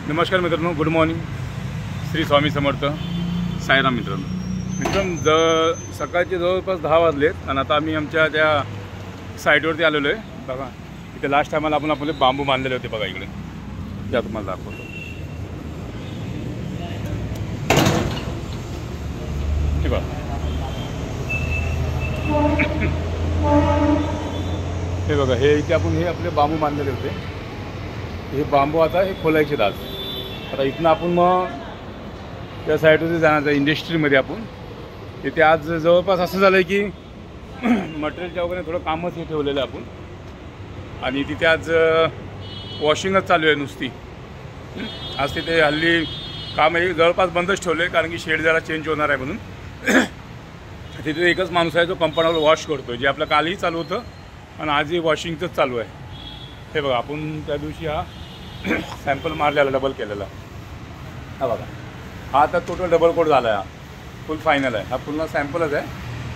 नमस्कार मित्रांनो, good morning. Shri Swami Samarth. Sairam मित्रांनो. सकाळचे जवळपास 10 वाजलेत आणि आता आम्ही आमच्या त्या साईडवरती आलेलो आहे. बघा इथे लास्ट टायमाला आपण आपले बांबू बांधलेले होते. बघा इकडे त्या तुम्हाला दाखवतो. हे बघा, हे बघा, हे इथे आपण हे आपले बांबू बांधलेले होते. हे बांबू आता हे खोलायचे आज. आता इथनं आपण मग त्या साईडवरती जाणार इंडस्ट्रीमध्ये. आपण तिथे आज जवळपास असं झालं आहे की मटेरियलच्या वगैरे थोडं कामच हे ठेवलेलं आहे आपण. आणि तिथे आज वॉशिंगच चालू आहे नुसती. आज तिथे हल्ली काम हे जवळपास बंदच ठेवलं आहे, कारण की शेड जरा चेंज होणार आहे म्हणून. तिथे एकच माणूस आहे जो कंपाऊंडवर वॉश करतो, जे आपलं कालही चालू होतं आणि आजही वॉशिंगचंच चालू आहे. हे बघा, आपण त्या दिवशी हा सॅम्पल मारलेला, डबल केलेला. हा बघा, हा आता टोटल डबल कोट झाला आहे. हा फुल फायनल आहे. हा पूर्ण सॅम्पलच आहे,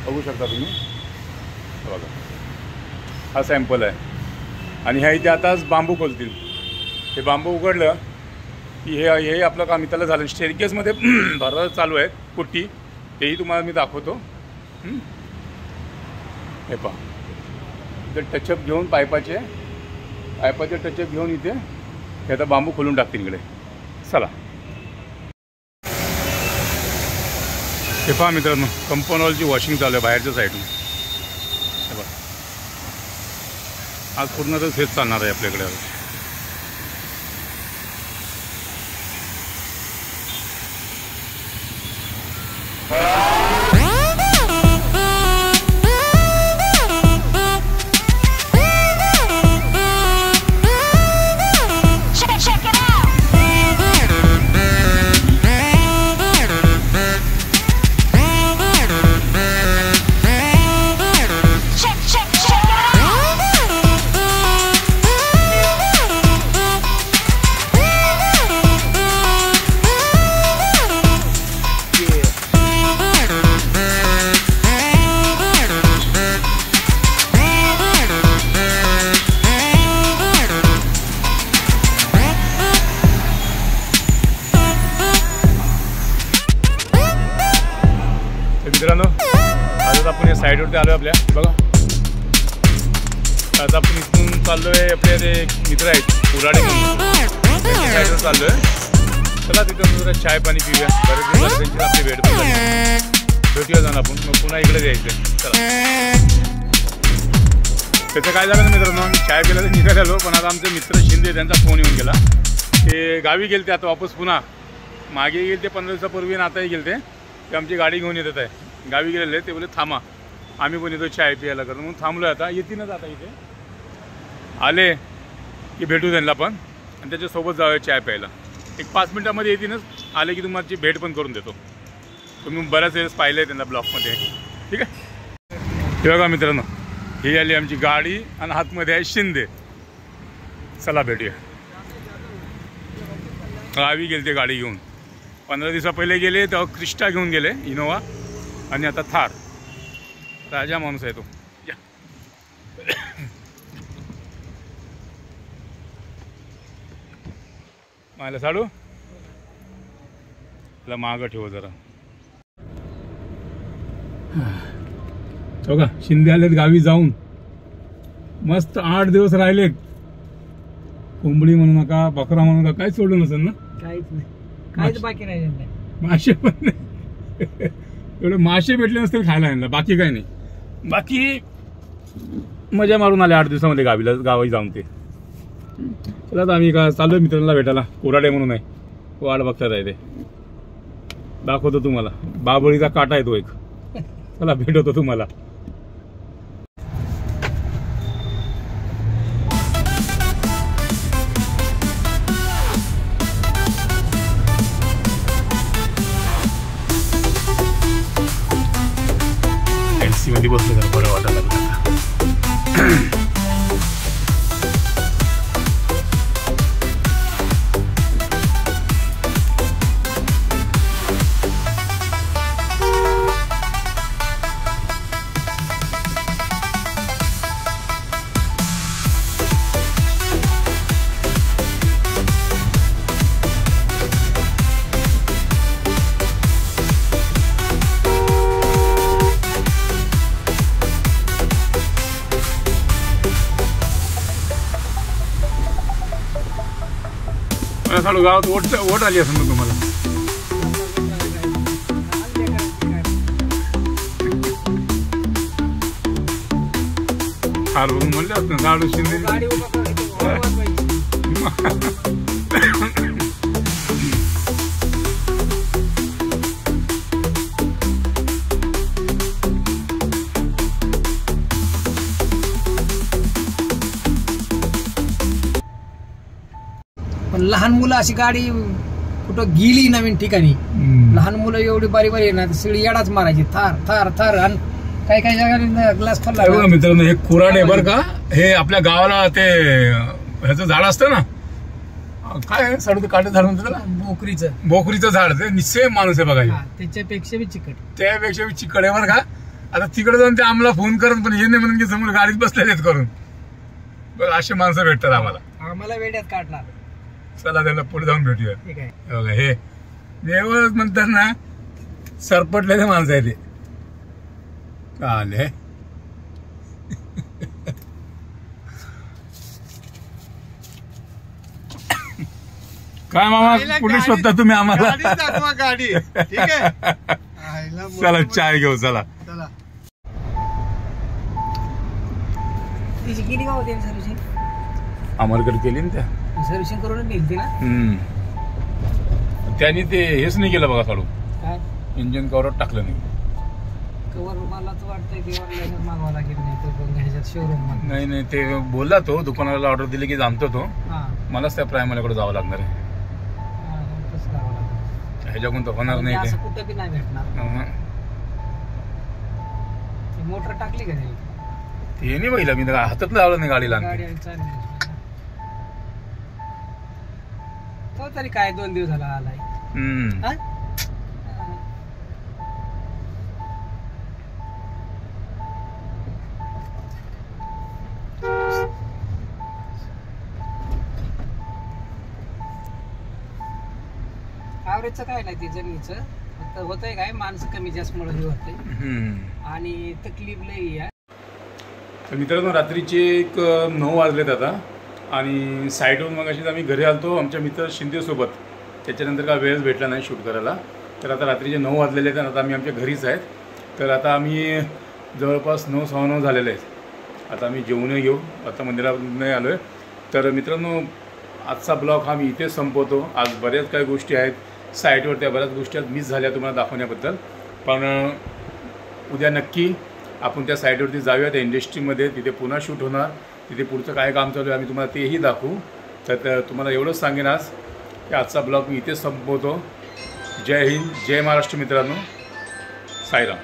बघू शकता तुम्ही. बघा, हा सॅम्पल आहे. आणि ह्या इथे आताच बांबू खोलतील. हे बांबू उघडलं की हे आपलं काम इथलं झालं. स्टेअरकेसमध्ये भरायला चालू आहे पुट्टी, तेही तुम्हाला मी दाखवतो. हे पहा, इथे टचअप घेऊन पाईपाचे टचअप घेऊन इथे हे आता बांबू खोलून टाकतील इकडे. चला, हे पहा मित्रांनो, कंपाऊंड वॉलची वॉशिंग चालू आहे बाहेरच्या साईडून. हे बघा, आज पूर्ण तर हेच चालणार आहे आपल्याकडे. मित्रांनो, आज आपण या साईडवरती आलो आपल्या. बघा, आता आपण इथून चाललो आहे. आपले ते मित्र आहेत कुराडे म्हणून, त्यांच्या साईडवर चाललो आहे. चला तिथं जरा चाय पाणी पिऊया. बरेच दिवस त्यांची आपली भेट पण झाली. भेटूया जाणं आपण, मग पुन्हा इकडे जायचं. चला, त्याचं काय झालं ना मित्रांनो, मी चाय पिला तर निघालेलो, पण आता आमचे मित्र शिंदे त्यांचा फोन येऊन गेला. ते गावी गेले, ते आता वापस पुन्हा मागे गेले ते 15 दिवसापूर्वी, आणि आताही गेले ते आमची गाडी घेऊन येतात आहे. गावी गेलेले ते बोले थांबा, आम्ही पण येतो चाय प्यायला करून. म्हणून थांबलो. आता येतीनच, आता इथे आले की भेटू त्यांना पण, आणि त्याच्यासोबत जाऊया चाय प्यायला. एक 5 मिनटामध्ये येतीनच. आले की तुम्हाला भेट पण करून देतो. तुम्ही बऱ्याच वेळेस पाहिलं आहे त्यांना ब्लॉकमध्ये. ठीक आहे, हे बघा मित्रांनो, ही आली आमची गाडी आणि हातमध्ये आहे शिंदे. चला भेटूया. गावी गेले ते गाडी घेऊन. 15 दिवसा पहिले गेले तेव्हा क्रिस्टा घेऊन गेले, इनोवा, आणि आता थार. राजा माणूस आहे तो. मला साडू त्याला मागं ठेव जरा. हो का, शिंदे आलेत गावी जाऊन. मस्त 8 दिवस राहिलेत. कोंबडी म्हणू नका, बकरा म्हणू नका, काहीच सोडलं नसेल ना. काहीच नाही, काहीच बाकी नाही. मासे पण नाही. एवढे मासे भेटले नसतील खायला यांना, बाकी काही नाही. बाकी मजा मारून आले 8 दिवसामध्ये गावी जाऊन ते. चला, आता आम्ही का चालू मित्रांना भेटायला. कोराडे म्हणून आहे, वाट बघतात आहे ते. दाखवतो तुम्हाला. बाबळीचा काटा आहे तो एक. चला भेटवतो तुम्हाला. मध्ये बसलो जरा बरं वाटायला लागलं. आता चालू गावात ओट आली असेल ना तुम्हाला. फार बघून म्हणले असतं साडू शिंदे. गाडी उभा करायची. पण लहान मुलं अशी गाडी कुठं गेली नवीन ठिकाणी, लहान मुलं एवढी बारी बारी ना सगळी येडाच मारायची थार थार थार. आणि काही काही जागा ग्लास खाल्ला. मित्रांनो हे कुऱ्हाड आहे बरं का. हे आपल्या गावाला ते ह्याचं झाड असतं ना, काय साडू ते काटे झाड म्हणतात त्याला, भोकरीचं झाड. ते निश्चय माणूस आहे बघा. त्याच्यापेक्षा बी चिकट, त्यापेक्षा बी चिकट आहे बरं का. आता तिकडे जाऊन ते आम्हाला फोन करत पण हे नाही म्हणून की समोर गाडीत बसलेले आहेत करून. बघ असे माणसं भेटतात आम्हाला वेड्यात काढणार. चला त्याला पुढे जाऊन भेटूया. ठीक आहे. बघा हे देवच म्हणतात ना, सरपटलेले माणसं आहे ते. आले काय मामा कुठे शोधता तुम्ही आम्हाला. गाडी ठीक आहे. चला चाय घेऊ चला. तिची किती गाव होती सर्व्हिसिंग? अमरगड केली ना त्या सर्व्हिसिंग करून नेली ना. त्यांनी ते हेच नाही केलं बघा साडू, काय इंजिन कवरात टाकलं नाही. कवर मला तर वाटतंय की ऑनलाईनच मागवावं लागेल, नाही तर ह्याच्यात शोरूम. नाही ते बोलला तो दुकानाला ऑर्डर दिली की जाणतो तो. मलाच त्या प्रायमरीकडे जावं लागणार आहे. ह्याच्याकडून तर होणार नाही ते. असं कुठं बी नाही भेटणार. मोटर टाकली का नाही? ते नाही बघितलं मी, हातात लावलं नाही गाडीला. गाडी चालली तो तरी काय 2 दिवस झाला आलाय. ॲव्हरेजचं काय नाही ते जर्नीचं, फक्त होतंय काय माणसं कमी जास्त मुळे होतंय आणि तकलीफ लई आहे. तर मित्रांनो रात्रीचे एक 9 वाजलेत आता आणि साईडवरून मग अशीच आम्ही घरी आलतो आमच्या मित्र शिंदेसोबत. त्याच्यानंतर काय वेळच भेटला नाही शूट करायला. तर आता रात्रीचे 9 वाजलेले आहेत आणि आता आम्ही आमच्या घरीच आहेत. तर आता आम्ही जवळपास 9 सव्वा 9 झालेले आहेत. आता आम्ही जेवून घेऊ. आता मंदिरात आलो आहे. तर मित्रांनो आजचा ब्लॉग हा मी इथेच संपवतो. आज बऱ्याच काही गोष्टी आहेत साईटवर, त्या बऱ्याच गोष्टी मिस झाल्या तुम्हाला दाखवण्याबद्दल. पण उद्या नक्की आपण त्या साईटवरती जाऊया त्या इंडस्ट्रीमध्ये. तिथे पुन्हा शूट होणार. तिथे पुढचं काय काम चालू आहे आम्ही तुम्हाला तेही दाखवू. तर तुम्हाला एवढंच सांगेन आज की आजचा ब्लॉग मी इथेच संपवतो. जय हिंद, जय महाराष्ट्र मित्रांनो. साईराम.